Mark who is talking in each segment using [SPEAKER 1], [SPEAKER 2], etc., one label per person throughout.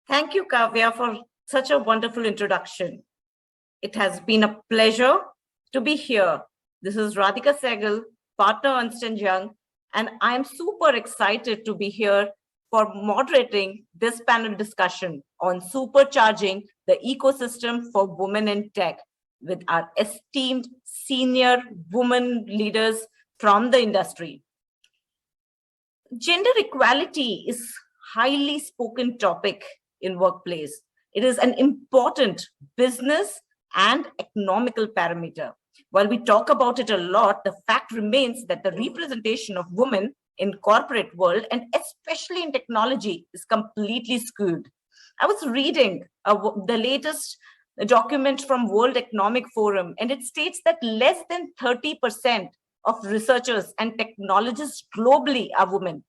[SPEAKER 1] Thank you, Kavya, for such a wonderful introduction. It has been a pleasure to be here. This is Radhika Saigal, partner Ernst & Young, and I'm super excited to be here for moderating this panel discussion on supercharging the ecosystem for women in tech with our esteemed senior women leaders from the industry. Gender equality is highly spoken topic in workplace. It is an important business and economical parameter. While we talk about it a lot, the fact remains that the representation of women in corporate world and especially in technology is completely skewed. I was reading the latest document from World Economic Forum, and it states that less than 30% of researchers and technologists globally are women.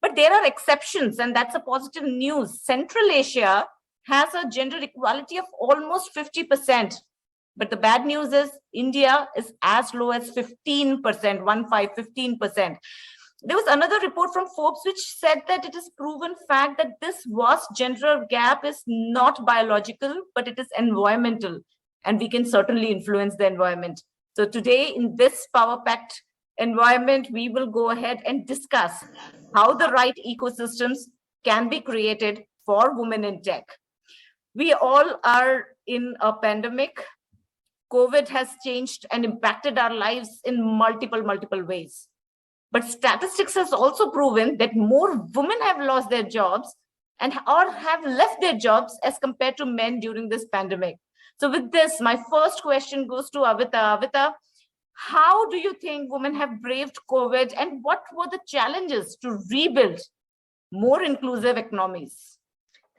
[SPEAKER 1] But there are exceptions, and that's a positive news. Central Asia has a gender equality of almost 50%. But the bad news is India is as low as 15%, 15%. There was another report from Forbes which said that it is proven fact that this vast gender gap is not biological, but it is environmental. And we can certainly influence the environment. So today in this Power Pact environment, we will go ahead and discuss how the right ecosystems can be created for women in tech. We all are in a pandemic. COVID has changed and impacted our lives in multiple ways. But statistics has also proven that more women have lost their jobs and or have left their jobs as compared to men during this pandemic. So with this, my first question goes to Awita. Awita, how do you think women have braved COVID and what were the challenges to rebuild more inclusive economies?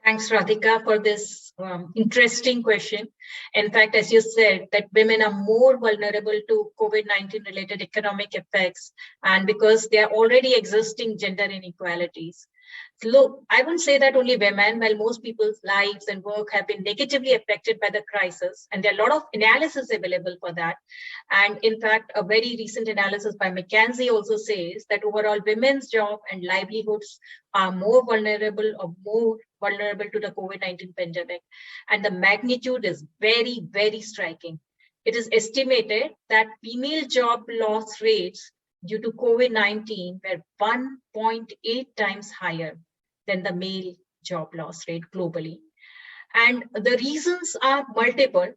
[SPEAKER 2] Thanks, Radhika, for this interesting question. In fact, as you said, that women are more vulnerable to COVID-19 related economic effects, and because they are already existing gender inequalities. Look, I wouldn't say that only women, while most people's lives and work have been negatively affected by the crisis, and there are a lot of analysis available for that. And in fact, a very recent analysis by McKinsey also says that overall women's job and livelihoods are more vulnerable to the COVID-19 pandemic. And the magnitude is very, very striking. It is estimated that female job loss rates due to COVID-19 were 1.8 times higher than the male job loss rate globally. And the reasons are multiple.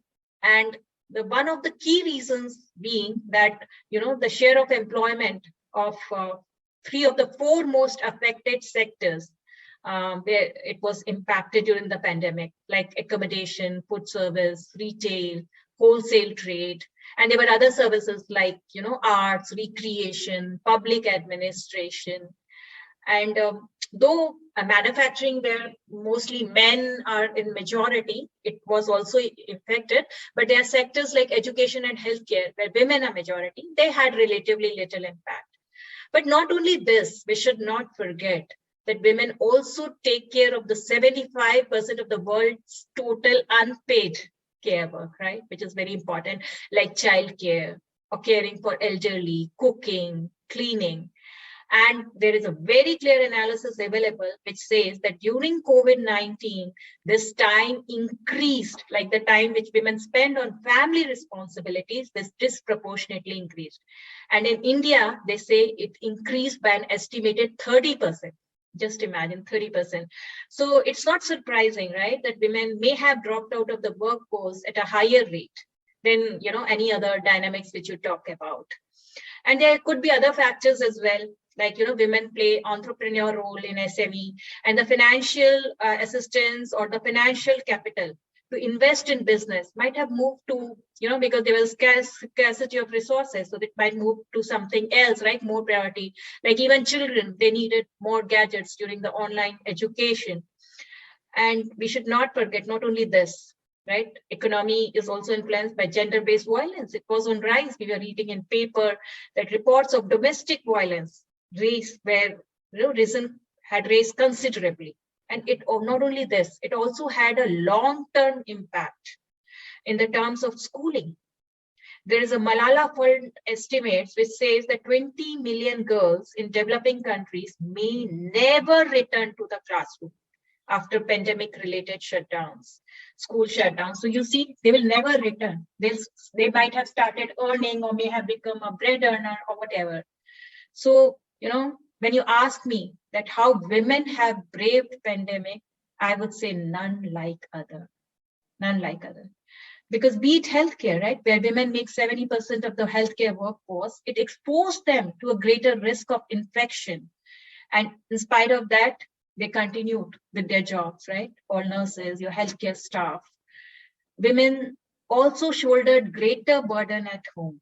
[SPEAKER 2] And one of the key reasons being that, the share of employment of 3 of the 4 most affected sectors where it was impacted during the pandemic, like accommodation, food service, retail, wholesale trade. And there were other services like, arts, recreation, public administration. And though manufacturing, where mostly men are in majority, it was also affected. But there are sectors like education and healthcare, where women are majority. They had relatively little impact. But not only this, we should not forget that women also take care of the 75% of the world's total unpaid care work, right? Which is very important, like childcare or caring for elderly, cooking, cleaning. And there is a very clear analysis available which says that during COVID-19, this time increased, like the time which women spend on family responsibilities, this disproportionately increased. And in India, they say it increased by an estimated 30%. Just imagine 30%. So it's not surprising, right, that women may have dropped out of the workforce at a higher rate than, any other dynamics which you talk about. And there could be other factors as well, like, women play entrepreneur role in SME, and the financial assistance or the financial capital to invest in business might have moved to, because there was scarcity of resources, so it might move to something else, right? More priority. Like even children, they needed more gadgets during the online education. And we should not forget, not only this, right? Economy is also influenced by gender-based violence. It was on rise. We were reading in paper that reports of domestic violence had raised considerably. And it not only this, it also had a long-term impact in the terms of schooling. There is a Malala Fund estimates which says that 20 million girls in developing countries may never return to the classroom. after pandemic related shutdowns, school shutdowns. So you see, they will never return. They might have started earning or may have become a bread earner or whatever. So, when you ask me that how women have braved pandemic, I would say none like other. None like other. Because be it healthcare, right, where women make 70% of the healthcare workforce, it exposed them to a greater risk of infection. And in spite of that, they continued with their jobs, right? All nurses, your healthcare staff. Women also shouldered greater burden at home,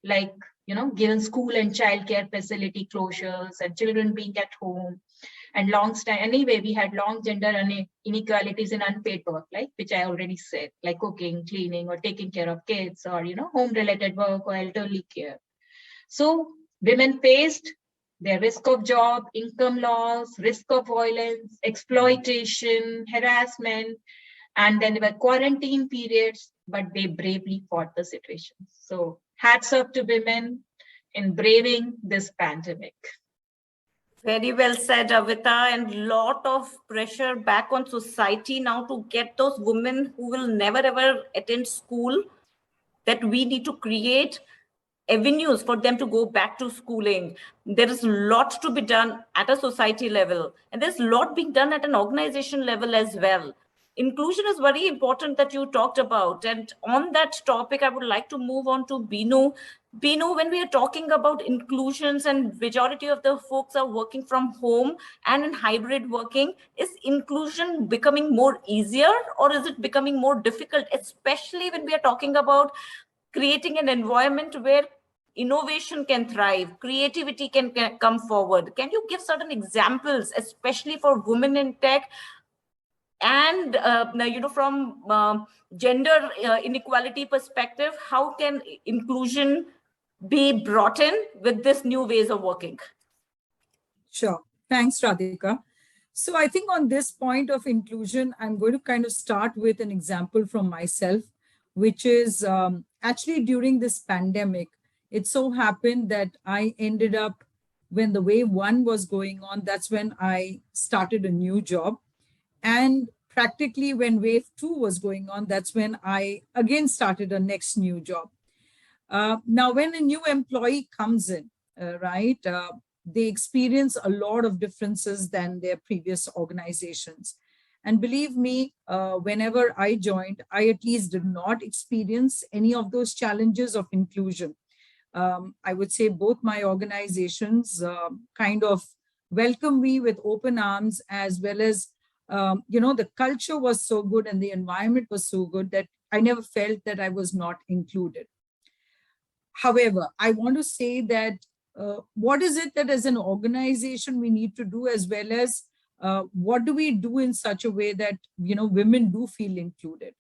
[SPEAKER 2] like, given school and childcare facility closures and children being at home and anyway, we had long gender inequalities in unpaid work, like which I already said, like cooking, cleaning, or taking care of kids, or home related work or elderly care. So women faced their risk of job, income loss, risk of violence, exploitation, harassment, and then there were quarantine periods, but they bravely fought the situation. So hats off to women in braving this pandemic.
[SPEAKER 1] Very well said, Awita, and lot of pressure back on society now to get those women who will never ever attend school, that we need to create avenues for them to go back to schooling. There is a lot to be done at a society level, and there's a lot being done at an organization level as well. Inclusion is very important that you talked about. And on that topic, I would like to move on to Binu. Binu, when we are talking about inclusions and majority of the folks are working from home and in hybrid working, is inclusion becoming more easier or is it becoming more difficult, especially when we are talking about creating an environment where innovation can thrive, creativity can come forward? Can you give certain examples, especially for women in tech, and from gender inequality perspective, how can inclusion be brought in with this new ways of working?
[SPEAKER 3] Sure. Thanks, Radhika. So I think on this point of inclusion, I'm going to kind of start with an example from myself, which is actually during this pandemic, it so happened that I ended up, when the wave 1 was going on, that's when I started a new job. And practically when wave 2 was going on, that's when I again started a next new job. Now, when a new employee comes in, they experience a lot of differences than their previous organizations. And believe me, whenever I joined, I at least did not experience any of those challenges of inclusion. I would say both my organizations kind of welcomed me with open arms, as well as, the culture was so good and the environment was so good that I never felt that I was not included. However, I want to say that what is it that as an organization we need to do, as well as what do we do in such a way that, women do feel included?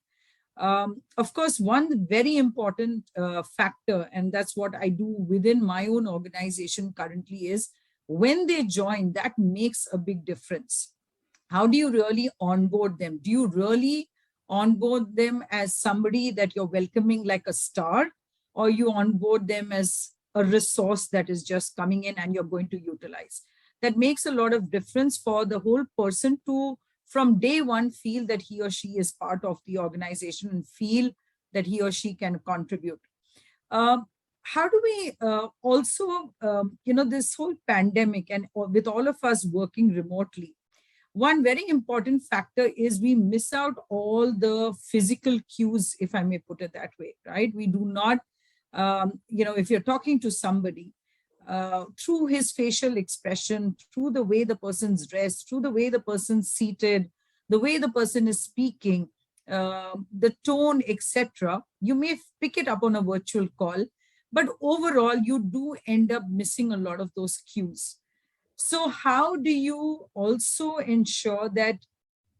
[SPEAKER 3] Of course, one very important factor, and that's what I do within my own organization currently, is when they join, that makes a big difference. How do you really onboard them? Do you really onboard them as somebody that you're welcoming like a star, or you onboard them as a resource that is just coming in and you're going to utilize? That makes a lot of difference for the whole person to, from day one, feel that he or she is part of the organization and feel that he or she can contribute. How do we also, this whole pandemic and with all of us working remotely, one very important factor is we miss out all the physical cues, if I may put it that way, right? We do not, if you're talking to somebody, through his facial expression, through the way the person's dressed, through the way the person's seated, the way the person is speaking, the tone, etc., you may pick it up on a virtual call, but overall, you do end up missing a lot of those cues. So how do you also ensure that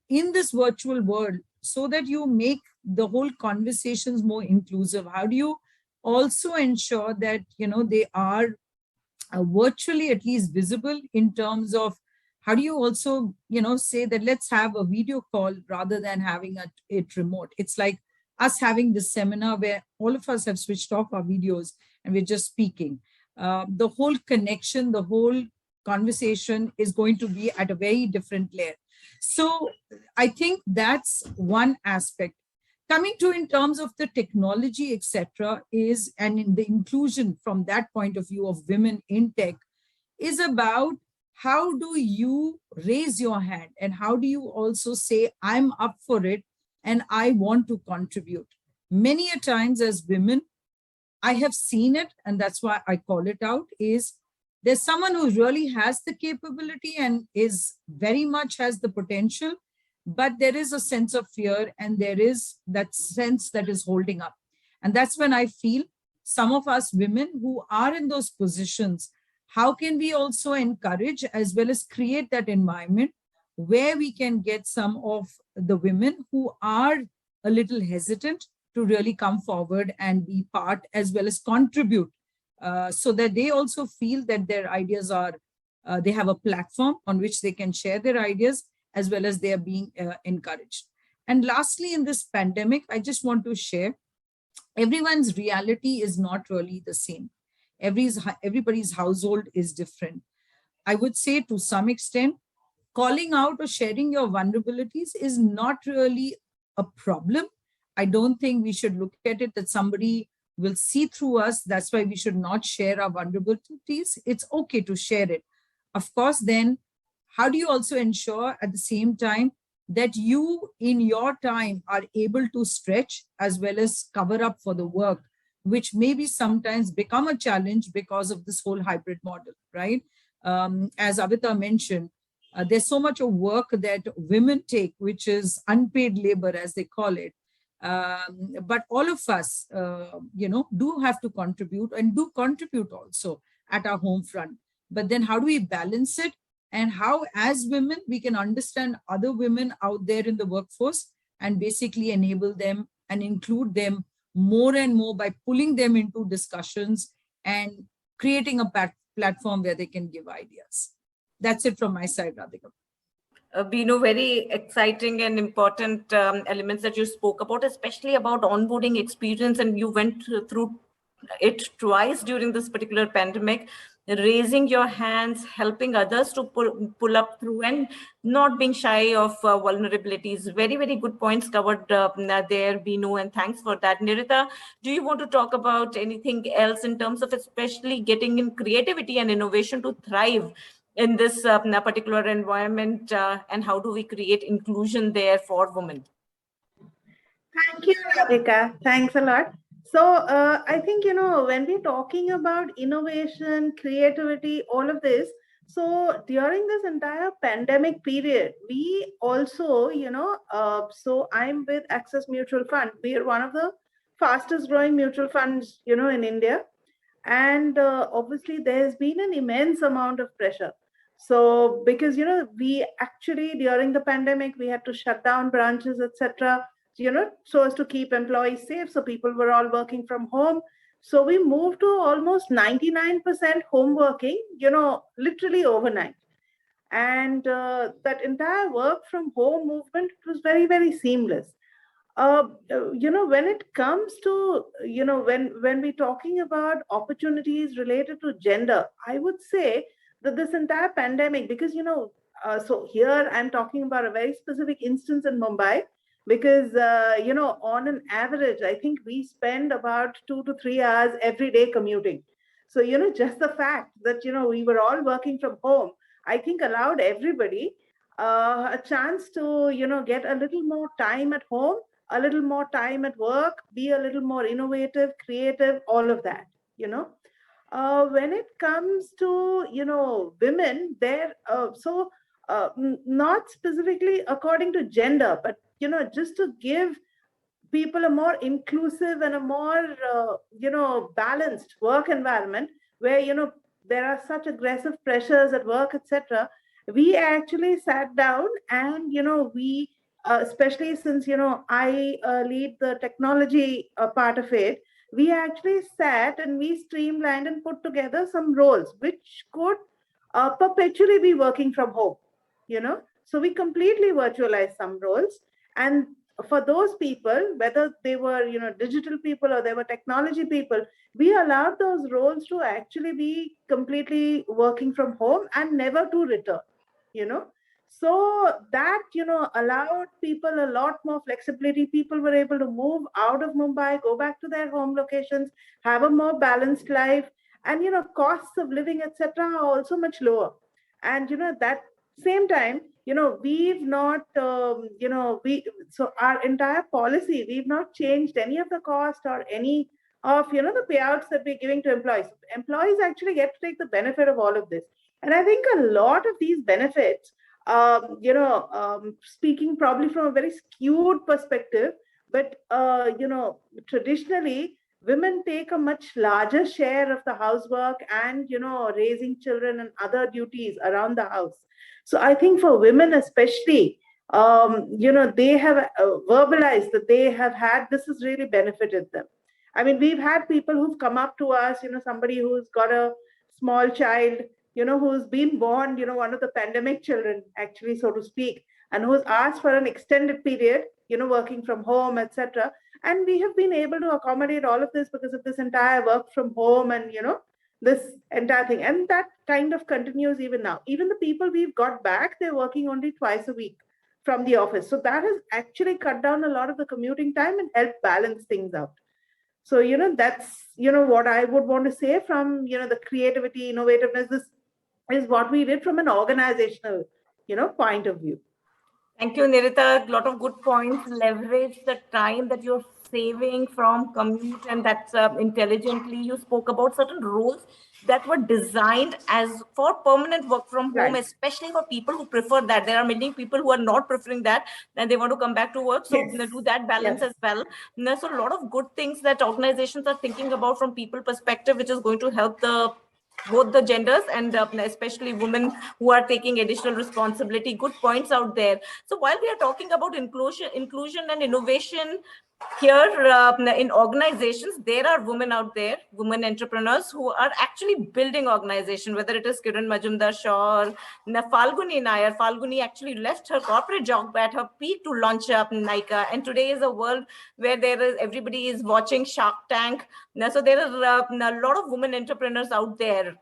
[SPEAKER 3] in this virtual world, so that you make the whole conversations more inclusive? How do you also ensure that, they are virtually at least visible, in terms of how do you also, say that let's have a video call rather than having it remote? It's like us having this seminar where all of us have switched off our videos and we're just speaking. The whole connection, the whole conversation is going to be at a very different layer. So I think that's one aspect. Coming to in terms of the technology, etc., is, and in the inclusion from that point of view of women in tech, is about how do you raise your hand and how do you also say, I'm up for it and I want to contribute. Many a times as women, I have seen it, and that's why I call it out, is there's someone who really has the capability and is very much has the potential, but there is a sense of fear and there is that sense that is holding up. And that's when I feel some of us women who are in those positions, how can we also encourage as well as create that environment where we can get some of the women who are a little hesitant to really come forward and be part as well as contribute, so that they also feel that their ideas are, they have a platform on which they can share their ideas as well as they are being encouraged. And lastly, in this pandemic, I just want to share, everyone's reality is not really the same. Everybody's household is different. I would say to some extent, calling out or sharing your vulnerabilities is not really a problem. I don't think we should look at it that somebody will see through us. That's why we should not share our vulnerabilities. It's okay to share it. Of course, then how do you also ensure at the same time that you in your time are able to stretch as well as cover up for the work, which maybe sometimes become a challenge because of this whole hybrid model, right? As Awita mentioned, there's so much of work that women take, which is unpaid labor, as they call it. But all of us, do have to contribute and do contribute also at our home front. But then how do we balance it? And how, as women, we can understand other women out there in the workforce and basically enable them and include them more and more by pulling them into discussions and creating a platform where they can give ideas. That's it from my side, Radhika.
[SPEAKER 1] Binu, very exciting and important elements that you spoke about, especially about onboarding experience, and you went through it twice during this particular pandemic, raising your hands, helping others to pull up through, and not being shy of vulnerabilities. Very, very good points covered there, Binu, and thanks for that. Nirita, do you want to talk about anything else in terms of especially getting in creativity and innovation to thrive in this particular environment, and how do we create inclusion there for women?
[SPEAKER 4] Thank you, Radhika. Thanks a lot. So I think, when we're talking about innovation, creativity, all of this, so during this entire pandemic period, we also, so I'm with Access Mutual Fund. We are one of the fastest growing mutual funds, in India. And obviously, there's been an immense amount of pressure. So because, we actually, during the pandemic, we had to shut down branches, etc., so as to keep employees safe. So people were all working from home. So we moved to almost 99% home working, literally overnight. And that entire work from home movement was very, very seamless. When it comes to, when we're talking about opportunities related to gender, I would say that this entire pandemic, because, so here I'm talking about a very specific instance in Mumbai, because, on an average, I think we spend about 2 to 3 hours every day commuting. So, just the fact that, we were all working from home, I think allowed everybody a chance to, get a little more time at home, a little more time at work, be a little more innovative, creative, all of that, When it comes to, women, there, not specifically according to gender, but, just to give people a more inclusive and a more, balanced work environment where, there are such aggressive pressures at work, etc. We actually sat down and, we, especially since, I lead the technology part of it, we actually sat and we streamlined and put together some roles which could perpetually be working from home, So we completely virtualized some roles. And for those people, whether they were, digital people or they were technology people, we allowed those roles to actually be completely working from home and never to return, So that, allowed people a lot more flexibility. People were able to move out of Mumbai, go back to their home locations, have a more balanced life. And, costs of living, etc., are also much lower. And, that same time, we've not, so our entire policy, we've not changed any of the cost or any of, the payouts that we're giving to employees. Employees actually get to take the benefit of all of this. And I think a lot of these benefits, speaking probably from a very skewed perspective, but, traditionally, women take a much larger share of the housework and, raising children and other duties around the house. So I think for women especially, they have verbalized that they have had, this has really benefited them. I mean, we've had people who've come up to us, somebody who's got a small child, who's been born, one of the pandemic children, actually, so to speak, and who's asked for an extended period, working from home, etc. And we have been able to accommodate all of this because of this entire work from home and, this entire thing. And that kind of continues even now. Even the people we've got back, they're working only twice a week from the office. So that has actually cut down a lot of the commuting time and helped balance things out. So, that's, what I would want to say from, the creativity, innovativeness. This is what we did from an organizational, point of view.
[SPEAKER 1] Thank you, Nirita. A lot of good points. Leverage the time that you're saving from commute, and that's intelligently. You spoke about certain roles that were designed as for permanent work from home,
[SPEAKER 4] Right.
[SPEAKER 1] especially for people who prefer that. There are many people who are not preferring that and they want to come back to work. So
[SPEAKER 4] Yes.
[SPEAKER 1] do that balance
[SPEAKER 4] Yes.
[SPEAKER 1] as well. So a lot of good things that organizations are thinking about from people perspective, which is going to help both the genders and especially women who are taking additional responsibility. Good points out there. So while we are talking about inclusion and innovation here in organizations, there are women out there, women entrepreneurs who are actually building organization, whether it is Kiran Majumdar Shaw or Falguni Nair. Falguni actually left her corporate job at her peak to launch up Nika. And today is a world where everybody is watching Shark Tank. So there are a lot of women entrepreneurs out there,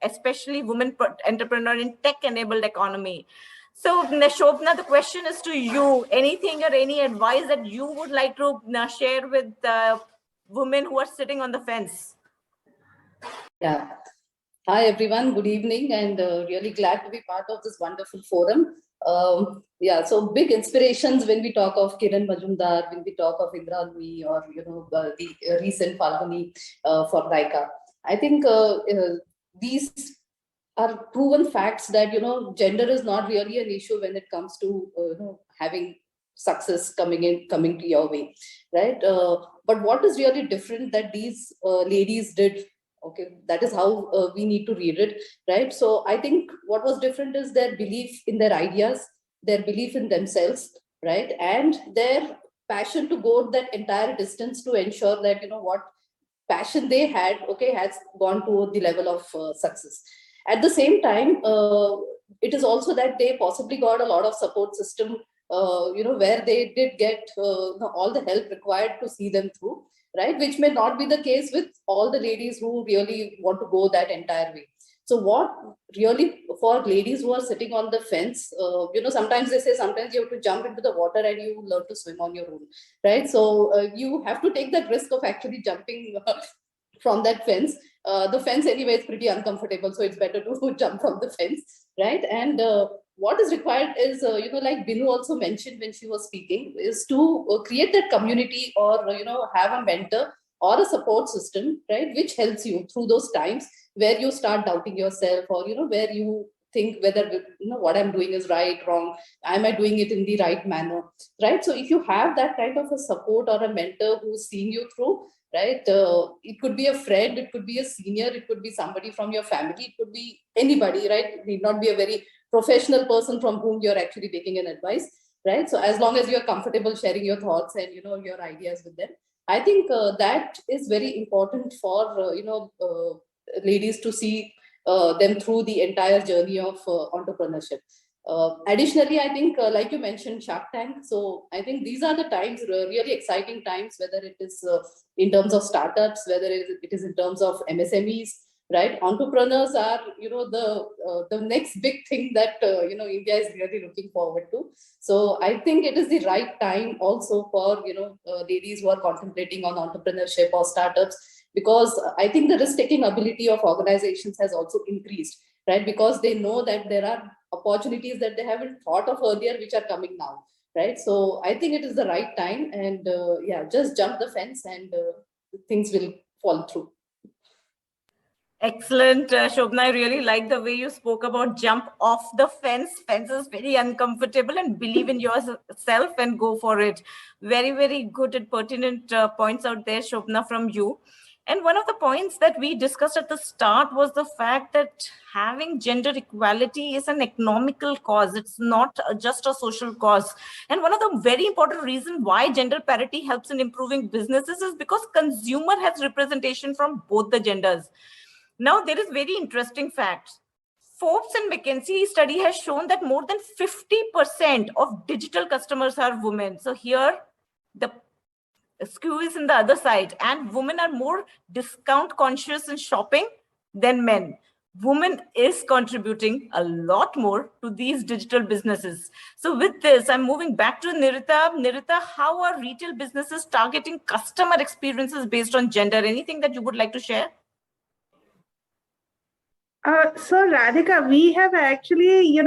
[SPEAKER 1] especially women entrepreneur in tech-enabled economy. So, Shobhana, the question is to you. Anything or any advice that you would like to share with women who are sitting on the fence?
[SPEAKER 5] Yeah. Hi, everyone. Good evening, and really glad to be part of this wonderful forum. Yeah, so big inspirations when we talk of Kiran Majumdar, when we talk of Indra Nui, or the recent Falguni for Raika. I think these are proven facts that gender is not really an issue when it comes to having success coming to your way, right? But what is really different that these ladies did? Okay, that is how we need to read it, right? So I think what was different is their belief in their ideas, their belief in themselves, right? And their passion to go that entire distance to ensure that, what passion they had, okay, has gone to the level of success. At the same time, it is also that they possibly got a lot of support system, where they did get all the help required to see them through, right? Which may not be the case with all the ladies who really want to go that entire way. So what really for ladies who are sitting on the fence, sometimes they say sometimes you have to jump into the water and you learn to swim on your own, right? So you have to take that risk of actually jumping from that fence. The fence anyway is pretty uncomfortable, so it's better to jump from the fence, right? And what is required is, like Binu also mentioned when she was speaking, is to create that community or, have a mentor or a support system, right? Which helps you through those times where you start doubting yourself or, where you think whether, what I'm doing is right, wrong, am I doing it in the right manner, right? So if you have that kind of a support or a mentor who's seeing you through, right? It could be a friend, it could be a senior, it could be somebody from your family, it could be anybody, right? It need not be a very professional person from whom you're actually taking an advice, right? So as long as you're comfortable sharing your thoughts and your ideas with them, I think that is very important for ladies to see them through the entire journey of entrepreneurship. Additionally, I think, like you mentioned, Shark Tank. So I think these are the times, really exciting times, whether it is in terms of startups, whether it is in terms of MSMEs, right? Entrepreneurs are, the next big thing that, India is really looking forward to. So I think it is the right time also for, ladies who are contemplating on entrepreneurship or startups, because I think the risk-taking ability of organizations has also increased, right? Because they know that there are opportunities that they haven't thought of earlier, which are coming now, right? So I think it is the right time, and just jump the fence and things will fall through.
[SPEAKER 1] Excellent, Shobhana. I really like the way you spoke about jump off the fence. Fence is very uncomfortable, and believe in yourself and go for it. Very, very good and pertinent points out there, Shobhana, from you. And one of the points that we discussed at the start was the fact that having gender equality is an economical cause. It's not just a social cause. And one of the very important reasons why gender parity helps in improving businesses is because consumer has representation from both the genders. Now, there is very interesting facts. Forbes and McKinsey study has shown that more than 50% of digital customers are women. So here, the skew is in the other side, and women are more discount conscious in shopping than men. Women is contributing a lot more to these digital businesses. So with this, I'm moving back to Nirita. Nirita, how are retail businesses targeting customer experiences based on gender? Anything that you would like to share?
[SPEAKER 4] So Radhika, we have actually,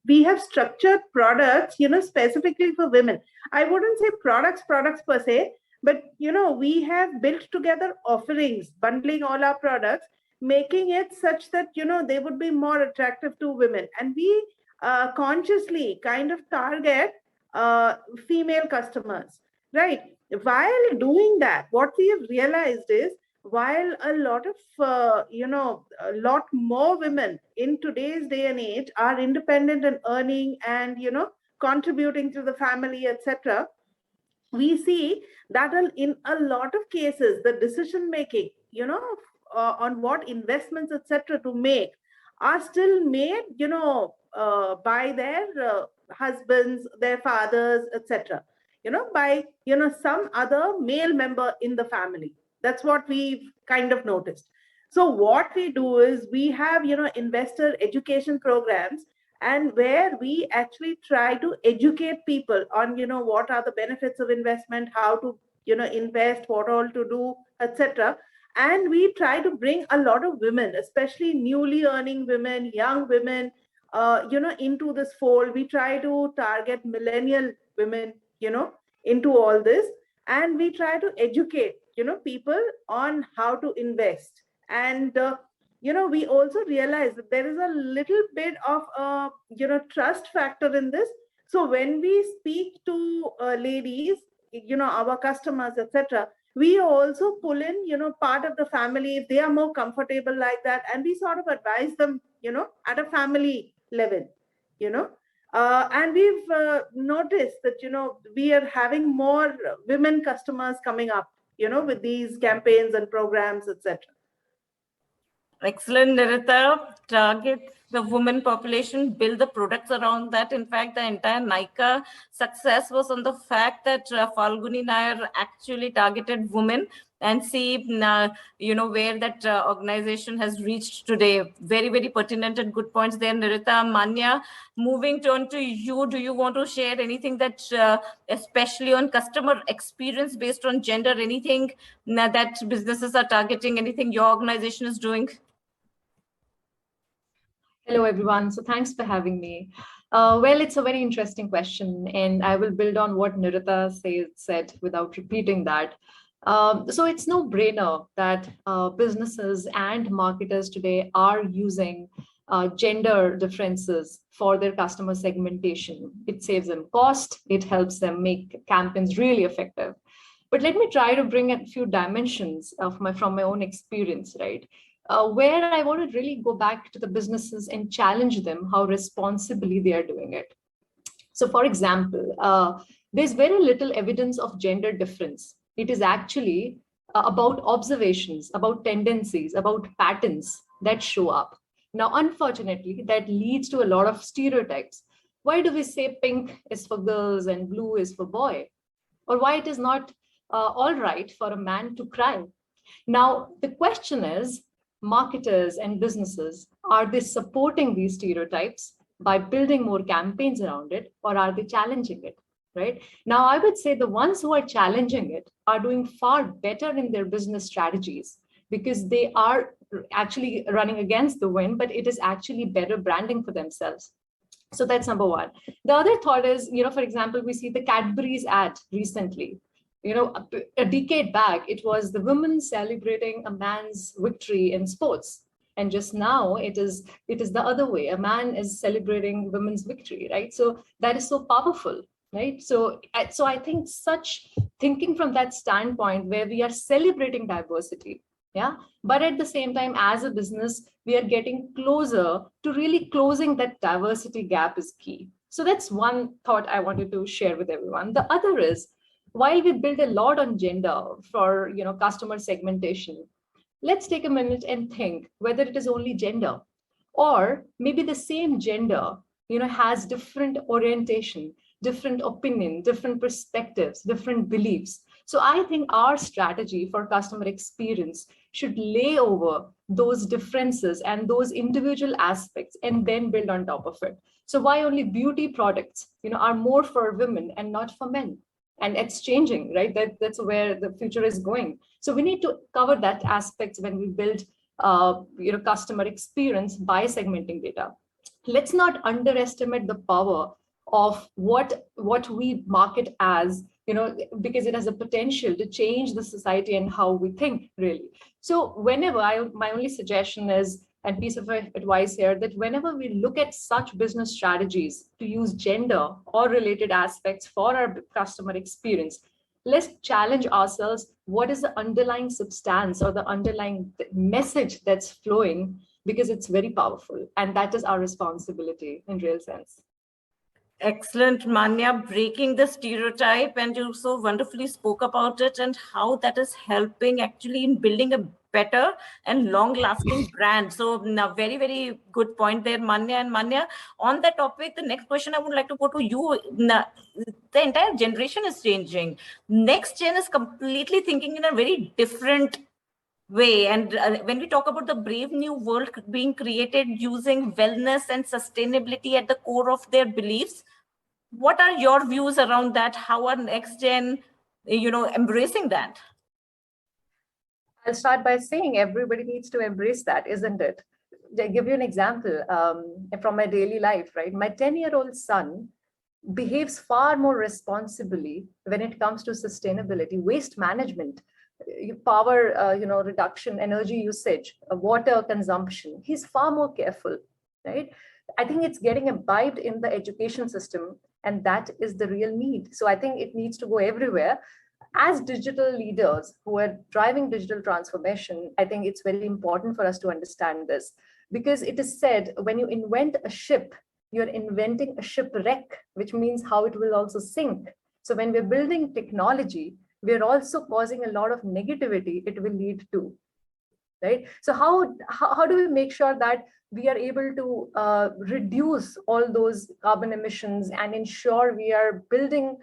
[SPEAKER 4] we have structured products, specifically for women. I wouldn't say products per se, but, we have built together offerings, bundling all our products, making it such that, they would be more attractive to women. And we consciously kind of target female customers, right? While doing that, what we have realized is, while a lot of a lot more women in today's day and age are independent and earning and contributing to the family, etc., we see that in a lot of cases the decision making on what investments, etc., to make are still made by their husbands, their fathers, etc., by some other male member in the family. That's what we've kind of noticed. So what we do is we have, investor education programs, and where we actually try to educate people on, what are the benefits of investment, how to, invest, what all to do, etc. And we try to bring a lot of women, especially newly earning women, young women, into this fold. We try to target millennial women, into all this, and we try to educate people on how to invest. And we also realize that there is a little bit of trust factor in this. So when we speak to ladies, our customers, etc., we also pull in part of the family if they are more comfortable like that, and we sort of advise them at a family level. And we've noticed that, we are having more women customers coming up, with these campaigns and programs, etc.
[SPEAKER 1] Excellent, Nirita. Target the women population, build the products around that. In fact, the entire Nykaa success was on the fact that Falguni Nair actually targeted women, and see, where that organization has reached today. Very, very pertinent and good points there, Nirita. Manya, moving on to you. Do you want to share anything that, especially on customer experience based on gender, anything that businesses are targeting, anything your organization is doing?
[SPEAKER 6] Hello, everyone. So thanks for having me. Well, it's a very interesting question, and I will build on what Nirita said without repeating that. So it's no brainer that businesses and marketers today are using gender differences for their customer segmentation. It saves them cost. It helps them make campaigns really effective. But let me try to bring a few dimensions from my own experience, right? Where I want to really go back to the businesses and challenge them how responsibly they are doing it. So for example, there's very little evidence of gender difference. It is actually about observations, about tendencies, about patterns that show up. Now, unfortunately, that leads to a lot of stereotypes. Why do we say pink is for girls and blue is for boy? Or why it is not all right for a man to cry? Now, the question is, marketers and businesses, are they supporting these stereotypes by building more campaigns around it, or are they challenging it? Right now, I would say the ones who are challenging it are doing far better in their business strategies, because they are actually running against the wind, but it is actually better branding for themselves. So that's number one. The other thought is, for example, we see the Cadbury's ad recently. A decade back, it was the women celebrating a man's victory in sports. And just now it is the other way. A man is celebrating women's victory, right? So that is so powerful, right? So I think such thinking from that standpoint where we are celebrating diversity, yeah, but at the same time, as a business, we are getting closer to really closing that diversity gap is key. So that's one thought I wanted to share with everyone. The other is, while we build a lot on gender for customer segmentation, let's take a minute and think whether it is only gender, or maybe the same gender has different orientation, different opinion, different perspectives, different beliefs. So I think our strategy for customer experience should lay over those differences and those individual aspects and then build on top of it. So why only beauty products are more for women and not for men? And it's changing, right? That's where the future is going. So we need to cover that aspect when we build customer experience by segmenting data. Let's not underestimate the power of what we market as, because it has a potential to change the society and how we think, really. So whenever my only suggestion is, and piece of advice here, that whenever we look at such business strategies to use gender or related aspects for our customer experience, let's challenge ourselves. What is the underlying substance or the underlying message that's flowing? Because it's very powerful, and that is our responsibility in real sense.
[SPEAKER 1] Excellent, Manya, breaking the stereotype, and you so wonderfully spoke about it and how that is helping actually in building a better and long-lasting brand. So, very, very good point there, Manya. And Manya, on that topic, the next question I would like to go to you. The entire generation is changing. Next gen is completely thinking in a very different way. And when we talk about the brave new world being created using wellness and sustainability at the core of their beliefs, what are your views around that? How are next gen, embracing that?
[SPEAKER 6] I'll start by saying everybody needs to embrace that, isn't it? I'll give you an example from my daily life, right? My 10-year-old son behaves far more responsibly when it comes to sustainability, waste management, power, reduction, energy usage, water consumption. He's far more careful, right? I think it's getting imbibed in the education system, and that is the real need. So I think it needs to go everywhere. As digital leaders who are driving digital transformation, I think it's very important for us to understand this, because it is said when you invent a ship, you're inventing a shipwreck, which means how it will also sink. So when we're building technology, we're also causing a lot of negativity it will lead to, right? So how do we make sure that we are able to reduce all those carbon emissions and ensure we are building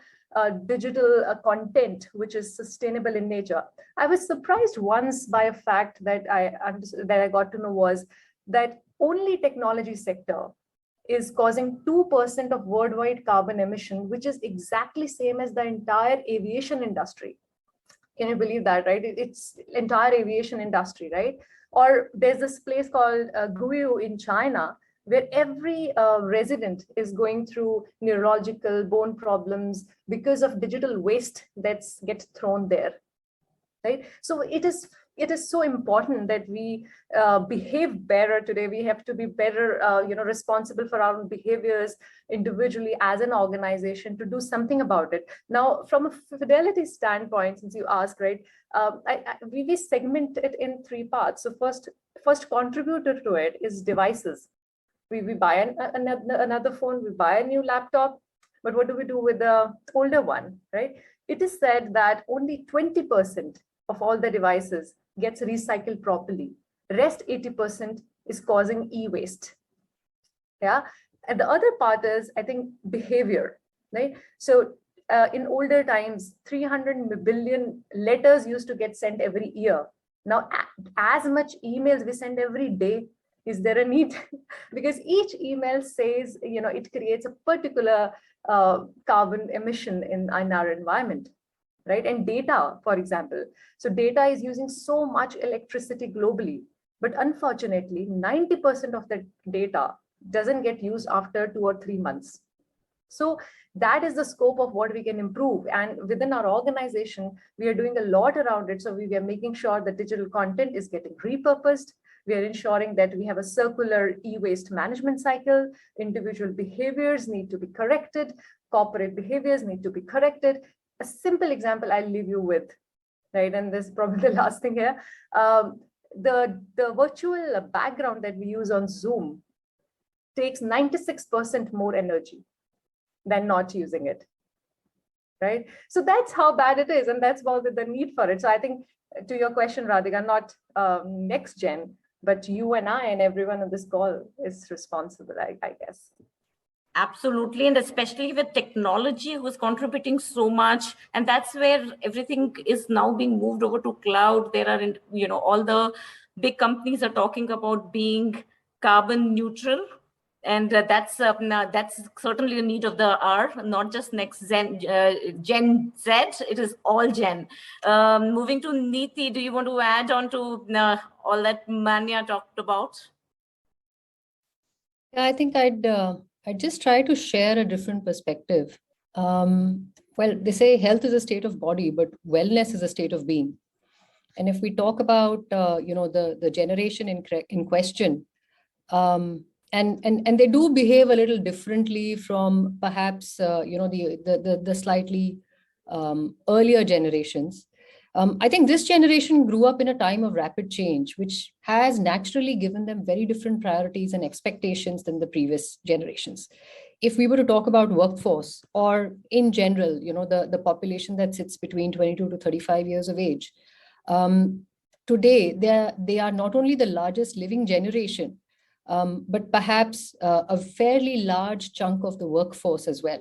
[SPEAKER 6] digital content which is sustainable in nature? I was surprised once by a fact that I got to know was that only technology sector is causing 2% of worldwide carbon emission, which is exactly same as the entire aviation industry. Can you believe that, right? It's entire aviation industry, right? Or there's this place called Guyu in China, where every resident is going through neurological bone problems because of digital waste that's gets thrown there, right? So it is so important that we behave better today. We have to be better, responsible for our own behaviors individually as an organization to do something about it. Now, from a Fidelity standpoint, since you asked, right, we segment it in 3 parts. So first contributor to it is devices. We buy another phone, we buy a new laptop, but what do we do with the older one, right? It is said that only 20% of all the devices gets recycled properly. Rest 80% is causing e-waste. Yeah, and the other part is, I think, behavior, right? So in older times, 300 billion letters used to get sent every year. Now, as much emails we send every day, is there a need? Because each email says, it creates a particular carbon emission in our environment, right? And data, for example. So data is using so much electricity globally, but unfortunately, 90% of the data doesn't get used after 2 or 3 months. So that is the scope of what we can improve. And within our organization, we are doing a lot around it. So we are making sure that digital content is getting repurposed. We are ensuring that we have a circular e-waste management cycle. Individual behaviors need to be corrected. Corporate behaviors need to be corrected. A simple example I'll leave you with, right? And this is probably the last thing here. The virtual background that we use on Zoom takes 96% more energy than not using it, right? So that's how bad it is, and that's about the need for it. So I think to your question, Radhika, not next gen, but you and I and everyone on this call is responsible, I guess.
[SPEAKER 1] Absolutely, and especially with technology who's contributing so much, and that's where everything is now being moved over to cloud. There are, all the big companies are talking about being carbon neutral, and that's certainly the need of the hour. Not just next Gen Z, it is all Gen. Moving to Neeti, do you want to add on to all that Manya talked about?
[SPEAKER 7] Yeah, I think I'd just try to share a different perspective. Well, they say health is a state of body, but wellness is a state of being. And if we talk about, the generation in question, and they do behave a little differently from perhaps, the slightly earlier generations. I think this generation grew up in a time of rapid change, which has naturally given them very different priorities and expectations than the previous generations. If we were to talk about workforce or in general, the population that sits between 22 to 35 years of age, today they are not only the largest living generation, but perhaps a fairly large chunk of the workforce as well.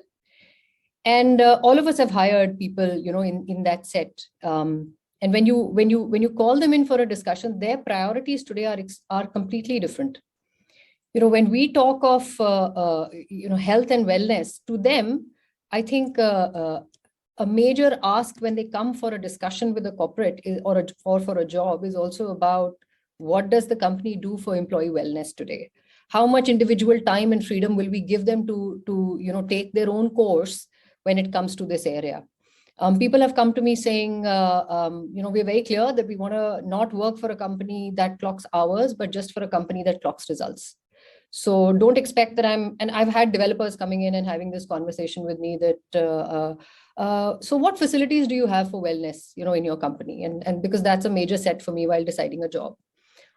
[SPEAKER 7] And all of us have hired people, in that set. And when you call them in for a discussion, their priorities today are completely different. When we talk of health and wellness, to them, I think a major ask when they come for a discussion with a corporate or for a job is also about what does the company do for employee wellness today? How much individual time and freedom will we give them to take their own course when it comes to this area? People have come to me saying, we're very clear that we want to not work for a company that clocks hours, but just for a company that clocks results. So don't expect that and I've had developers coming in and having this conversation with me that, so what facilities do you have for wellness, in your company? And because that's a major set for me while deciding a job.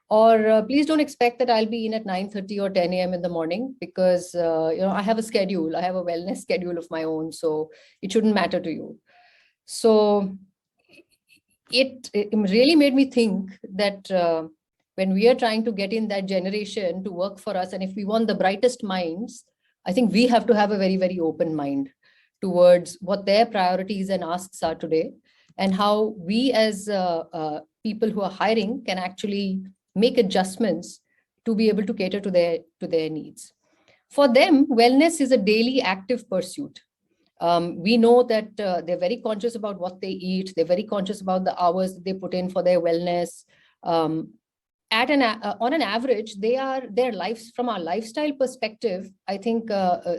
[SPEAKER 7] Or please don't expect that I'll be in at 9:30 or 10 a.m. in the morning because, I have a schedule. I have a wellness schedule of my own. So it shouldn't matter to you. So it really made me think that when we are trying to get in that generation to work for us, and if we want the brightest minds, I think we have to have a very, very open mind towards what their priorities and asks are today, and how we as people who are hiring can actually make adjustments to be able to cater to their needs. For them, wellness is a daily active pursuit. We know that they're very conscious about what they eat. They're very conscious about the hours that they put in for their wellness. On an average, their lives, from our lifestyle perspective, I think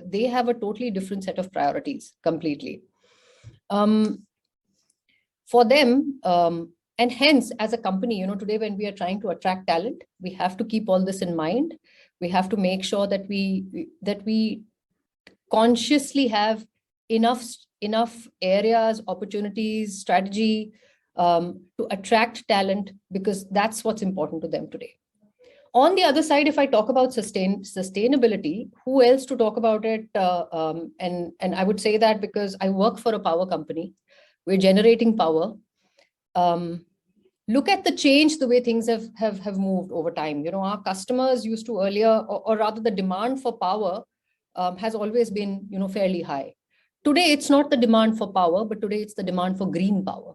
[SPEAKER 7] they have a totally different set of priorities completely. For them, and hence, as a company, today when we are trying to attract talent, we have to keep all this in mind. We have to make sure that we consciously have enough areas, opportunities, strategy to attract talent, because that's what's important to them today. On the other side, if I talk about sustainability, who else to talk about it? And I would say that because I work for a power company, we're generating power. Look at the change, the way things have moved over time. Our customers used to earlier, or rather the demand for power has always been, fairly high. Today, it's not the demand for power, but today it's the demand for green power.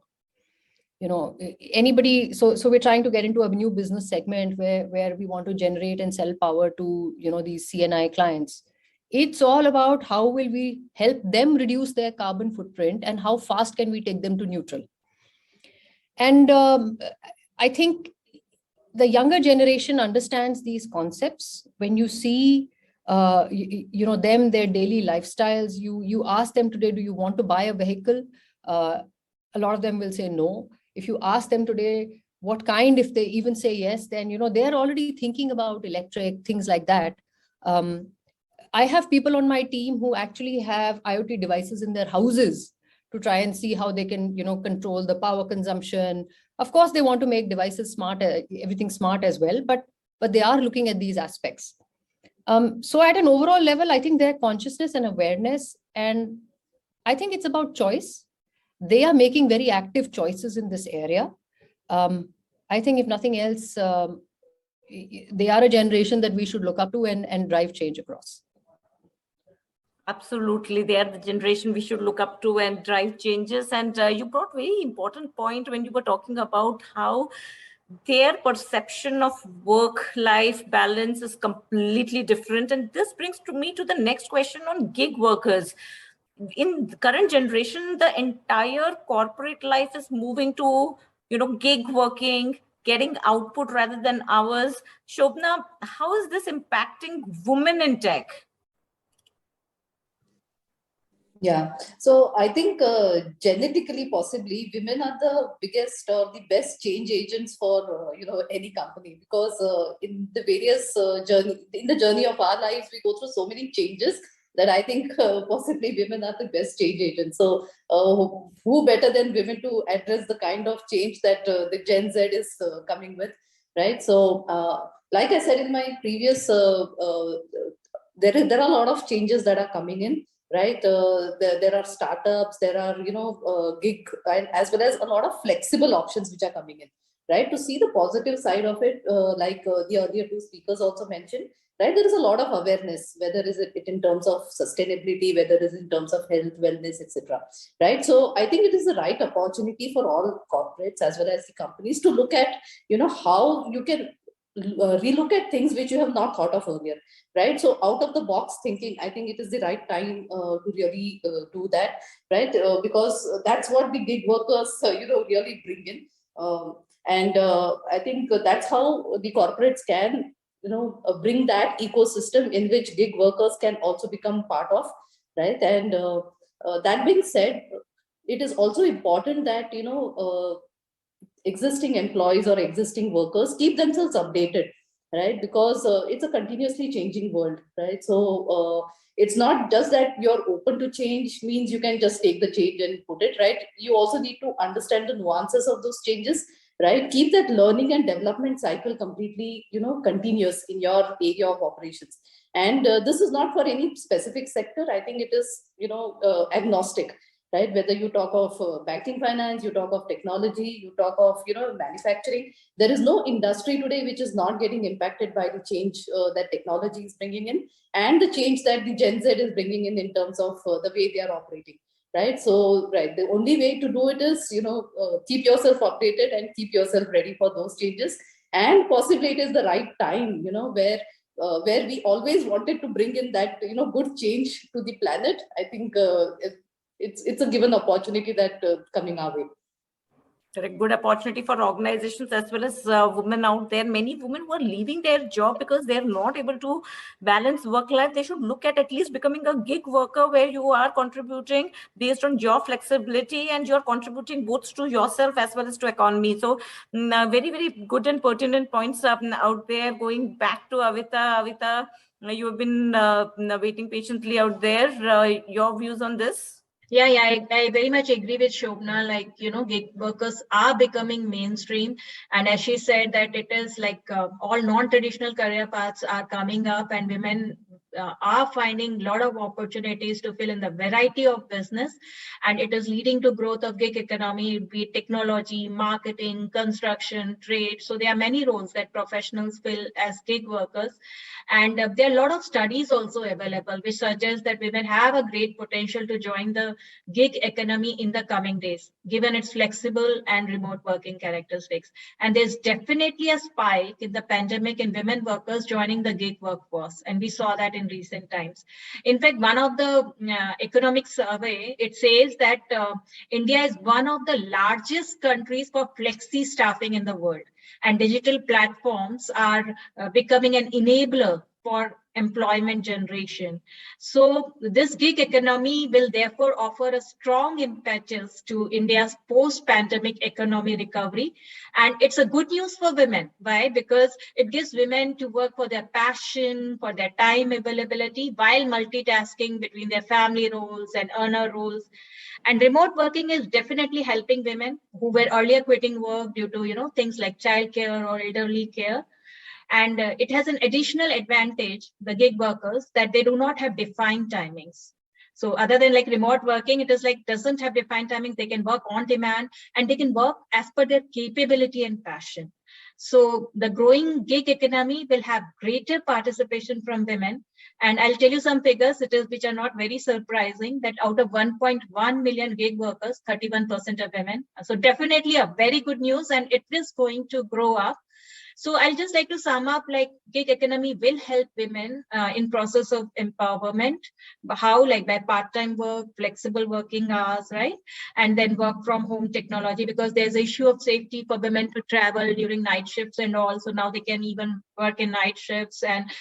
[SPEAKER 7] anybody. So we're trying to get into a new business segment where we want to generate and sell power to, these CNI clients. It's all about how will we help them reduce their carbon footprint and how fast can we take them to neutral. And I think the younger generation understands these concepts. When you see, them, their daily lifestyles, you ask them today, do you want to buy a vehicle? A lot of them will say no. If you ask them today, what kind, if they even say yes, then, they're already thinking about electric, things like that. I have people on my team who actually have IoT devices in their houses to try and see how they can, control the power consumption. Of course, they want to make devices smart, everything smart as well, but they are looking at these aspects. So at an overall level, I think their consciousness and awareness, and I think it's about choice. They are making very active choices in this area. I think if nothing else, they are a generation that we should look up to and drive change across.
[SPEAKER 1] Absolutely. They are the generation we should look up to and drive changes. And you brought very important point when you were talking about how their perception of work-life balance is completely different. And this brings me to the next question on gig workers. In the current generation, the entire corporate life is moving to, gig working, getting output rather than hours. Shobhana, how is this impacting women in tech?
[SPEAKER 5] Yeah, so I think genetically, possibly, women are the biggest or the best change agents for any company, because in the various journey of our lives, we go through so many changes that I think possibly women are the best change agents. So who better than women to address the kind of change that the Gen Z is coming with, right? So like I said in my previous, there are a lot of changes that are coming in. Right, there are startups, there are gig, and as well as a lot of flexible options which are coming in. Right, to see the positive side of it, like the earlier two speakers also mentioned. Right, there is a lot of awareness, whether is it in terms of sustainability, whether it is in terms of health, wellness, etc. Right, so I think it is the right opportunity for all corporates as well as the companies to look at how you can relook at things which you have not thought of earlier. Right, so out of the box thinking, I think it is the right time to really do that, right? Because that's what the gig workers really bring in, and I think that's how the corporates can bring that ecosystem in which gig workers can also become part of, right? And that being said, it is also important that existing employees or existing workers keep themselves updated, right? Because it's a continuously changing world, right? So it's not just that you're open to change means you can just take the change and put it, right? You also need to understand the nuances of those changes, right? Keep that learning and development cycle completely continuous in your area of operations. And this is not for any specific sector. I think it is agnostic, right? Whether you talk of banking finance, you talk of technology, you talk of manufacturing, there is no industry today which is not getting impacted by the change that technology is bringing in, and the change that the Gen Z is bringing in terms of the way they are operating, right? So right, the only way to do it is keep yourself updated and keep yourself ready for those changes. And possibly it is the right time where we always wanted to bring in that good change to the planet. I think it's a given opportunity that coming our way.
[SPEAKER 1] A good opportunity for organizations as well as women out there. Many women who are leaving their job because they're not able to balance work life. They should look at least becoming a gig worker where you are contributing based on your flexibility and you're contributing both to yourself as well as to economy. So very, very good and pertinent points out there. Going back to Awita, you have been waiting patiently out there. Your views on this?
[SPEAKER 2] Yeah, I very much agree with Shobhana. Like, gig workers are becoming mainstream. And as she said, that it is like all non-traditional career paths are coming up, and women are finding a lot of opportunities to fill in the variety of business, and it is leading to growth of gig economy, be it technology, marketing, construction, trade. So there are many roles that professionals fill as gig workers. And there are a lot of studies also available which suggest that women have a great potential to join the gig economy in the coming days, given its flexible and remote working characteristics. And there's definitely a spike in the pandemic in women workers joining the gig workforce. And we saw that in recent times. In fact, one of the economic survey, it says that India is one of the largest countries for flexi staffing in the world. And digital platforms are becoming an enabler for employment generation. So this gig economy will therefore offer a strong impetus to India's post-pandemic economy recovery. And it's a good news for women. Why? Because it gives women to work for their passion, for their time availability, while multitasking between their family roles and earner roles. And remote working is definitely helping women who were earlier quitting work due to, things like childcare or elderly care. And it has an additional advantage, the gig workers, that they do not have defined timings. So other than like remote working, it is like doesn't have defined timings. They can work on demand and they can work as per their capability and passion. So the growing gig economy will have greater participation from women. And I'll tell you some figures, which are not very surprising, that out of 1.1 million gig workers, 31% are women. So definitely a very good news, and it is going to grow up. So I'll just like to sum up, like gig economy will help women in process of empowerment. How? Like by part-time work, flexible working hours, right? And then work from home technology, because there's an issue of safety for women to travel during night shifts and all. So now they can even work in night shifts and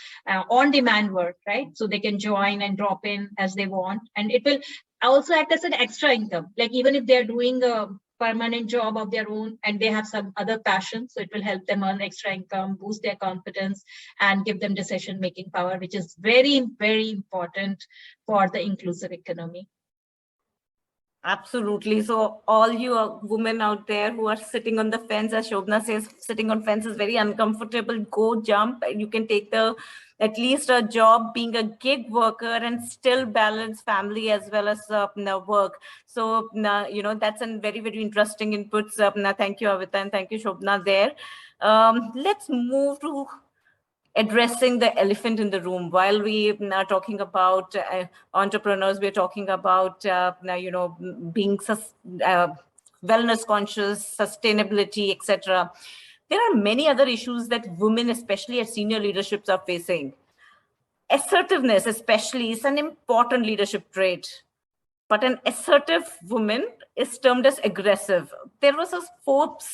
[SPEAKER 2] on-demand work, right? So they can join and drop in as they want. And it will also act as an extra income. Like even if they're doing a permanent job of their own and they have some other passion, so it will help them earn extra income, boost their confidence, and give them decision-making power, which is very, very important for the inclusive economy.
[SPEAKER 1] Absolutely. So all you women out there who are sitting on the fence, as Shobhana says, sitting on fence is very uncomfortable. Go jump. You can take at least a job being a gig worker and still balance family as well as work. So that's a very, very interesting inputs. Thank you, Awita, and thank you, Shobhana there. Let's move to addressing the elephant in the room. While we are talking about entrepreneurs, we're talking about being wellness conscious, sustainability, etc. There are many other issues that women, especially at senior leaderships, are facing. Assertiveness, especially, is an important leadership trait. But an assertive woman is termed as aggressive. There was a Forbes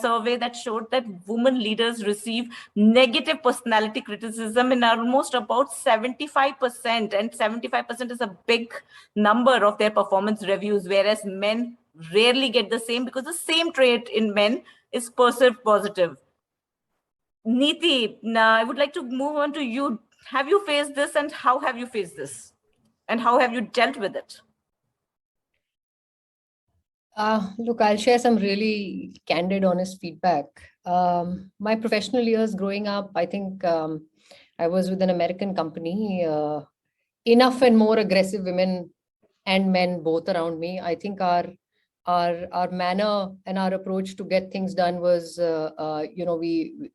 [SPEAKER 1] survey that showed that women leaders receive negative personality criticism in almost about 75%. And 75% is a big number of their performance reviews, whereas men rarely get the same, because the same trait in men is perceived positive. Neeti, I would like to move on to you. Have you faced this, and how have you faced this? And how have you dealt with it?
[SPEAKER 7] Look, I'll share some really candid, honest feedback. My professional years growing up, I think I was with an American company. Enough and more aggressive women and men both around me. I think our manner and our approach to get things done was, we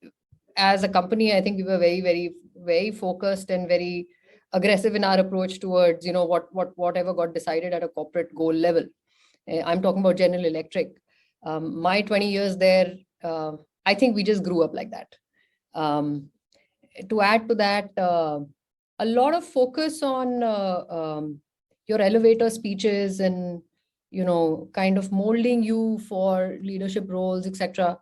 [SPEAKER 7] as a company, I think we were very, very, very focused and very aggressive in our approach towards, whatever got decided at a corporate goal level. I'm talking about General Electric. My 20 years there, I think we just grew up like that. To add to that, a lot of focus on your elevator speeches and, kind of molding you for leadership roles, etc.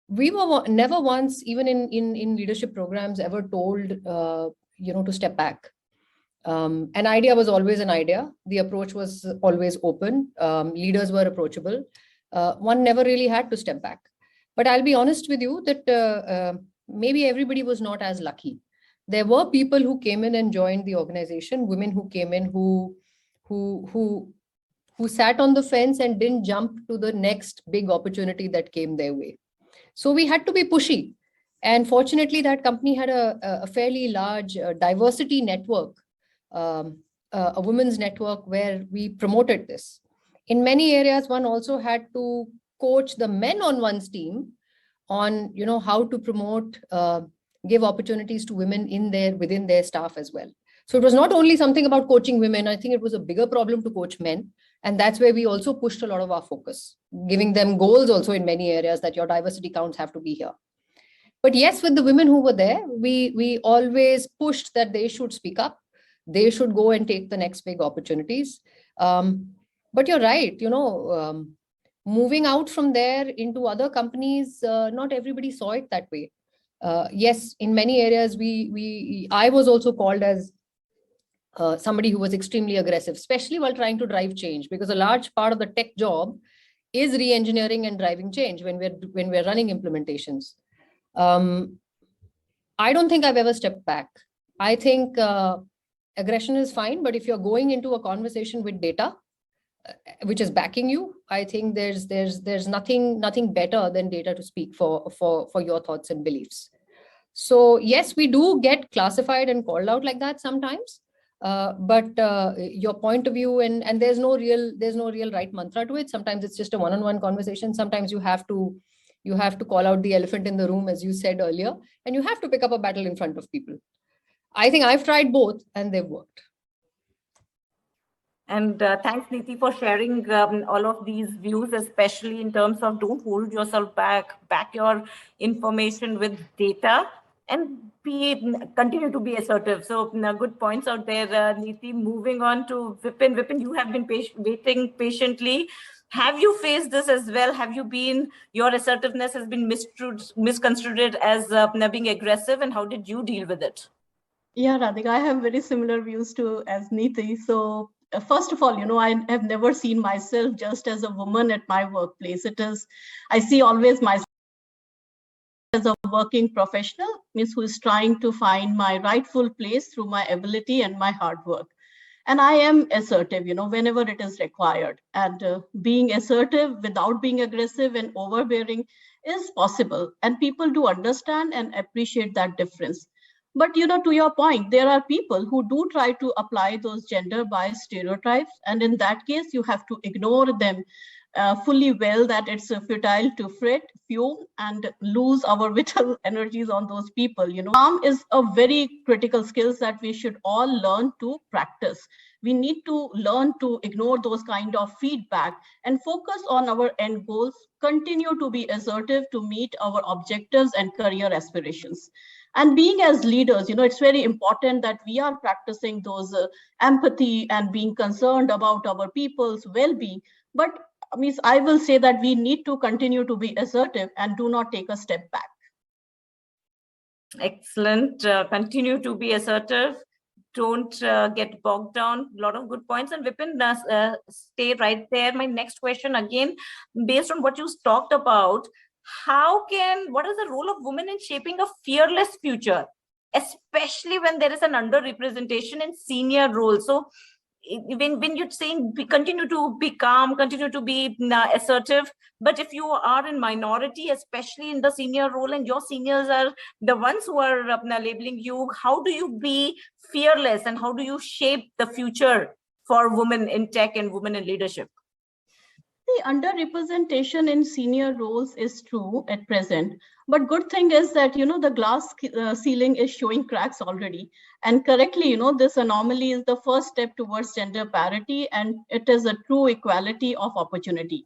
[SPEAKER 7] We were never once, even in leadership programs, ever told, to step back. An idea was always an idea. The approach was always open. Leaders were approachable. One never really had to step back. But I'll be honest with you that maybe everybody was not as lucky. There were people who came in and joined the organization, women who came in who sat on the fence and didn't jump to the next big opportunity that came their way. So we had to be pushy. And fortunately, that company had a fairly large diversity network, a women's network where we promoted this. In many areas, one also had to coach the men on one's team on, how to promote, give opportunities to women within their staff as well. So it was not only something about coaching women. I think it was a bigger problem to coach men. And that's where we also pushed a lot of our focus, giving them goals also in many areas that your diversity counts have to be here. But yes, with the women who were there, we always pushed that they should speak up. They should go and take the next big opportunities. But you're right, moving out from there into other companies, not everybody saw it that way. Yes, in many areas, I was also called as somebody who was extremely aggressive, especially while trying to drive change, because a large part of the tech job is re-engineering and driving change when we're running implementations. I don't think I've ever stepped back. I think aggression is fine, but if you're going into a conversation with data, which is backing you, I think there's nothing better than data to speak for your thoughts and beliefs. So yes, we do get classified and called out like that sometimes. But your point of view and there's no real right mantra to it. Sometimes it's just a one-on-one conversation. Sometimes you have to call out the elephant in the room, as you said earlier, and you have to pick up a battle in front of people. I think I've tried both and they've worked.
[SPEAKER 1] And thanks, Neeti, for sharing all of these views, especially in terms of don't hold yourself back your information with data, and continue to be assertive. So good points out there, Neeti. Moving on to Vipin. Vipin, you have been waiting patiently. Have you faced this as well? Have you your assertiveness has been misconstrued as being aggressive, and how did you deal with it?
[SPEAKER 8] Yeah, Radhika, I have very similar views to as Neeti. So first of all, I have never seen myself just as a woman at my workplace. I see always myself as a working professional, means who is trying to find my rightful place through my ability and my hard work. And I am assertive, whenever it is required. And being assertive without being aggressive and overbearing is possible. And people do understand and appreciate that difference. But, to your point, there are people who do try to apply those gender biased stereotypes. And in that case, you have to ignore them fully well, that it's futile to fret, fume, and lose our vital energies on those people. Calm is a very critical skill that we should all learn to practice. We need to learn to ignore those kind of feedback and focus on our end goals, continue to be assertive to meet our objectives and career aspirations. And being as leaders, it's very important that we are practicing those empathy and being concerned about our people's well-being. But I will say that we need to continue to be assertive and do not take a step back.
[SPEAKER 1] Excellent. Continue to be assertive. Don't get bogged down. A lot of good points. And Vipin, stay right there. My next question, again, based on what you talked about, what is the role of women in shaping a fearless future, especially when there is an underrepresentation in senior roles? So when you're saying continue to be calm, continue to be assertive, but if you are in minority, especially in the senior role, and your seniors are the ones who are labeling you, how do you be fearless and how do you shape the future for women in tech and women in leadership?
[SPEAKER 8] The underrepresentation in senior roles is true at present, but good thing is that the glass ceiling is showing cracks already, and correctly, this anomaly is the first step towards gender parity, and it is a true equality of opportunity.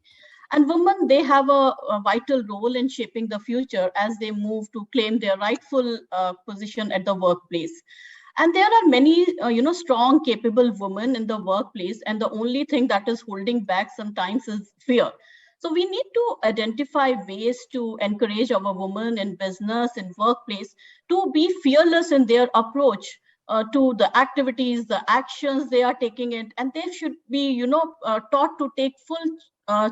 [SPEAKER 8] And women, they have a vital role in shaping the future as they move to claim their rightful position at the workplace. And there are many, strong, capable women in the workplace. And the only thing that is holding back sometimes is fear. So we need to identify ways to encourage our women in business and workplace to be fearless in their approach to the activities, the actions they are taking it. And they should be, taught to take full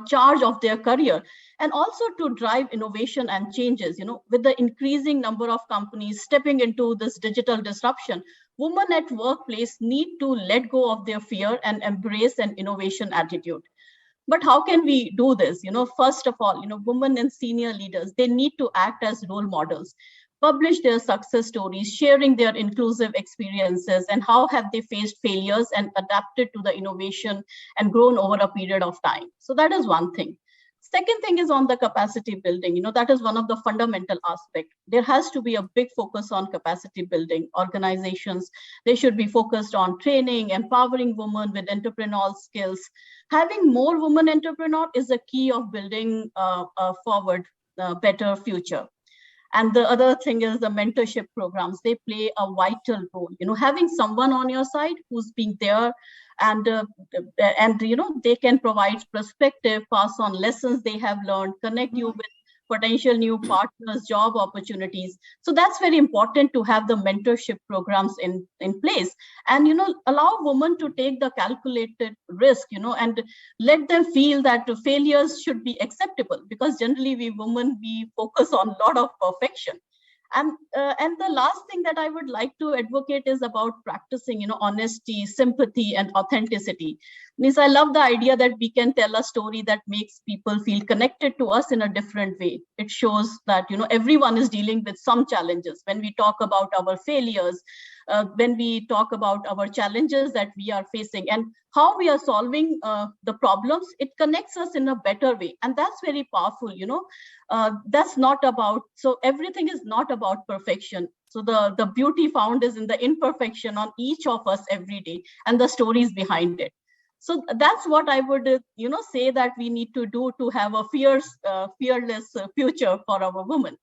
[SPEAKER 8] charge of their career and also to drive innovation and changes. With the increasing number of companies stepping into this digital disruption, women at workplace need to let go of their fear and embrace an innovation attitude. But how can we do this? First of all, women and senior leaders, they need to act as role models. publish their success stories, sharing their inclusive experiences and how have they faced failures and adapted to the innovation and grown over a period of time. So that is one thing. Second thing is on the capacity building. That is one of the fundamental aspects. There has to be a big focus on capacity building. Organizations, they should be focused on training, empowering women with entrepreneurial skills. Having more women entrepreneurs is a key of building a forward, better future. And the other thing is the mentorship programs. They play a vital role. Having someone on your side who's being there and they can provide perspective, pass on lessons they have learned, connect you with potential new partners, job opportunities. So that's very important to have the mentorship programs in place, and allow women to take the calculated risk, and let them feel that failures should be acceptable, because generally we women, we focus on a lot of perfection. And the last thing that I would like to advocate is about practicing, honesty, sympathy, and authenticity. Means I love the idea that we can tell a story that makes people feel connected to us in a different way. It shows that, everyone is dealing with some challenges. When we talk about our failures, when we talk about our challenges that we are facing and how we are solving the problems, it connects us in a better way. And that's very powerful, that's not about, so everything is not about perfection. So the beauty found is in the imperfection on each of us every day and the stories behind it. So that's what I would, say that we need to do to have a fearless future for our women.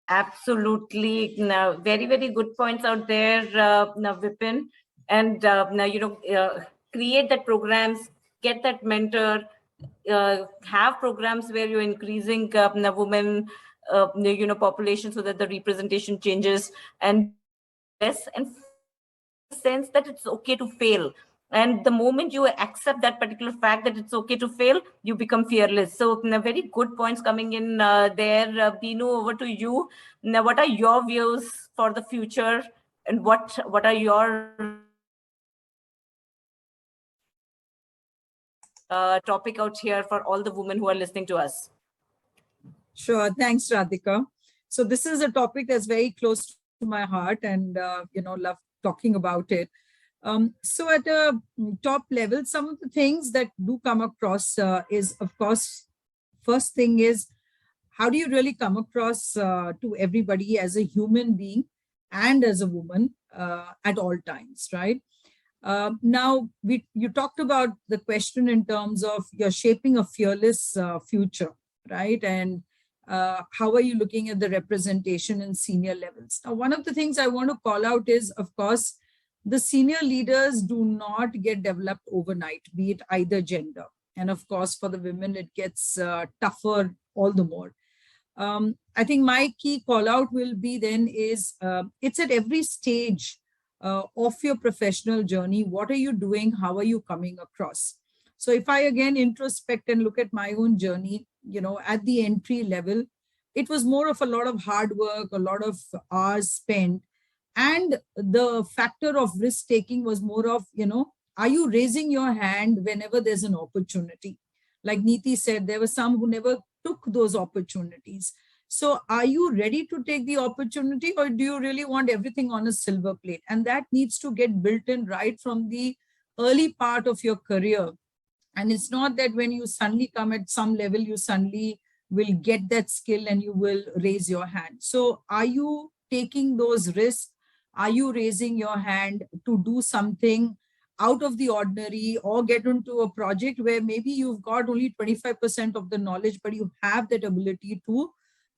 [SPEAKER 1] Absolutely. Now, very, very good points out there, Vipin. And create that programs, get that mentor, have programs where you're increasing the women, population, so that the representation changes, and yes, and sense that it's okay to fail. And the moment you accept that particular fact that it's okay to fail, you become fearless. So very good points coming in there. Binu, over to you. Now, what are your views for the future, and what are your topic out here for all the women who are listening to us?
[SPEAKER 3] Sure. Thanks, Radhika. So this is a topic that's very close to my heart, and, love talking about it. So at a top level, some of the things that do come across is, of course, first thing is, how do you really come across to everybody as a human being and as a woman at all times, right? Now, you talked about the question in terms of you're shaping a fearless future, right? And how are you looking at the representation in senior levels? Now, one of the things I want to call out is, of course, the senior leaders do not get developed overnight, be it either gender. And of course, for the women, it gets tougher all the more. I think my key call out will be then is it's at every stage of your professional journey. What are you doing? How are you coming across? So if I again introspect and look at my own journey, at the entry level, it was more of a lot of hard work, a lot of hours spent. And the factor of risk taking was more of, are you raising your hand whenever there's an opportunity? Like Neeti said, there were some who never took those opportunities. So are you ready to take the opportunity, or do you really want everything on a silver plate? And that needs to get built in right from the early part of your career. And it's not that when you suddenly come at some level, you suddenly will get that skill and you will raise your hand. So are you taking those risks? Are you raising your hand to do something out of the ordinary, or get into a project where maybe you've got only 25% of the knowledge, but you have that ability to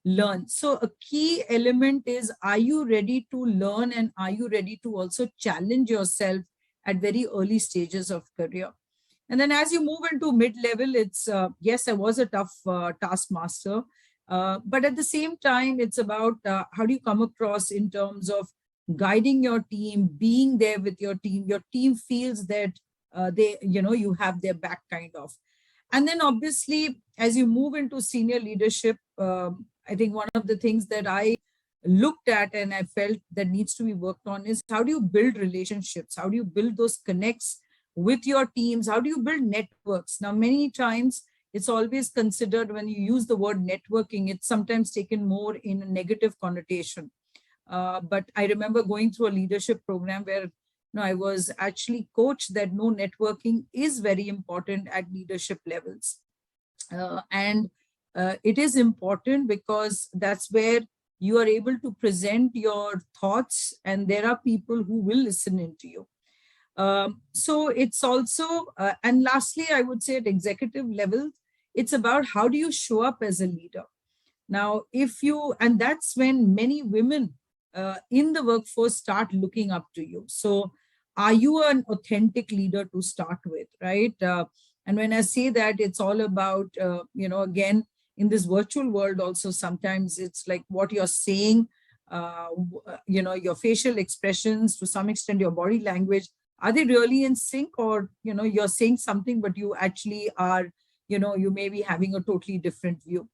[SPEAKER 3] learn? So a key element is, are you ready to learn, and are you ready to also challenge yourself at very early stages of career? And then as you move into mid-level, it's, yes, I was a tough taskmaster, but at the same time, it's about how do you come across in terms of guiding your team, being there with your team feels that you have their back kind of. And then obviously, as you move into senior leadership, I think one of the things that I looked at and I felt that needs to be worked on is, how do you build relationships? How do you build those connects with your teams? How do you build networks? Now, many times it's always considered when you use the word networking, it's sometimes taken more in a negative connotation. But I remember going through a leadership program where I was actually coached that no, networking is very important at leadership levels. And it is important because that's where you are able to present your thoughts and there are people who will listen into you. So it's also, and lastly, I would say at executive level, it's about how do you show up as a leader. Now, and that's when many women in the workforce start looking up to you. So are you an authentic leader to start with, right? And when I say that, it's all about, again, in this virtual world also, sometimes it's like what you're saying, your facial expressions, to some extent, your body language, are they really in sync? Or, you're saying something, but you actually are, you may be having a totally different view.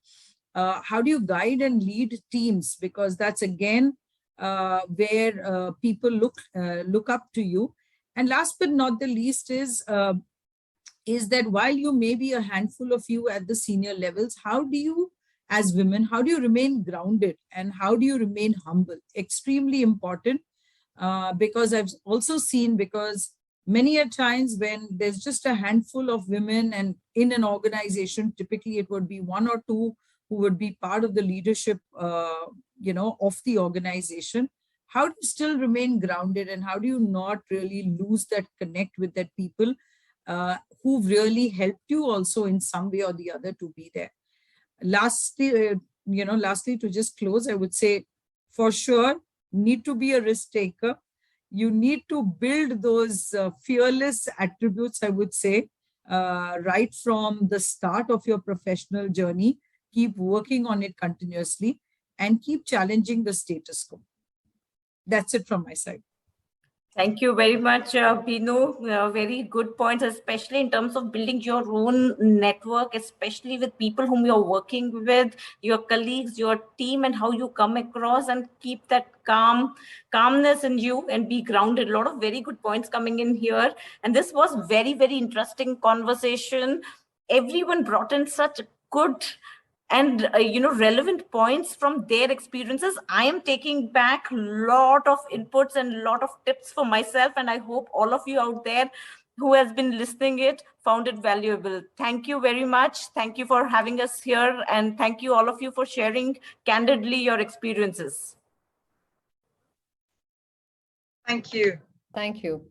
[SPEAKER 3] How do you guide and lead teams? Because that's, again, where people look up to you. And last but not the least is that while you may be a handful of you at the senior levels, how do you, as women, how do you remain grounded and how do you remain humble? Extremely important, because I've also seen, because many a times when there's just a handful of women and in an organization, typically it would be one or two who would be part of the leadership, of the organization. How do you still remain grounded and how do you not really lose that connect with that people who've really helped you also in some way or the other to be there? Lastly, to just close, I would say, for sure, need to be a risk taker. You need to build those fearless attributes, I would say, right from the start of your professional journey. Keep working on it continuously and keep challenging the status quo. That's it from my side.
[SPEAKER 1] Thank you very much, Binu. Very good points, especially in terms of building your own network, especially with people whom you're working with, your colleagues, your team, and how you come across and keep that calmness in you and be grounded. A lot of very good points coming in here. And this was very, very interesting conversation. Everyone brought in such good and relevant points from their experiences. I am taking back a lot of inputs and a lot of tips for myself, and I hope all of you out there who has been listening it found it valuable. Thank you very much. Thank you for having us here, and thank you all of you for sharing candidly your experiences.
[SPEAKER 9] Thank you.
[SPEAKER 7] Thank you.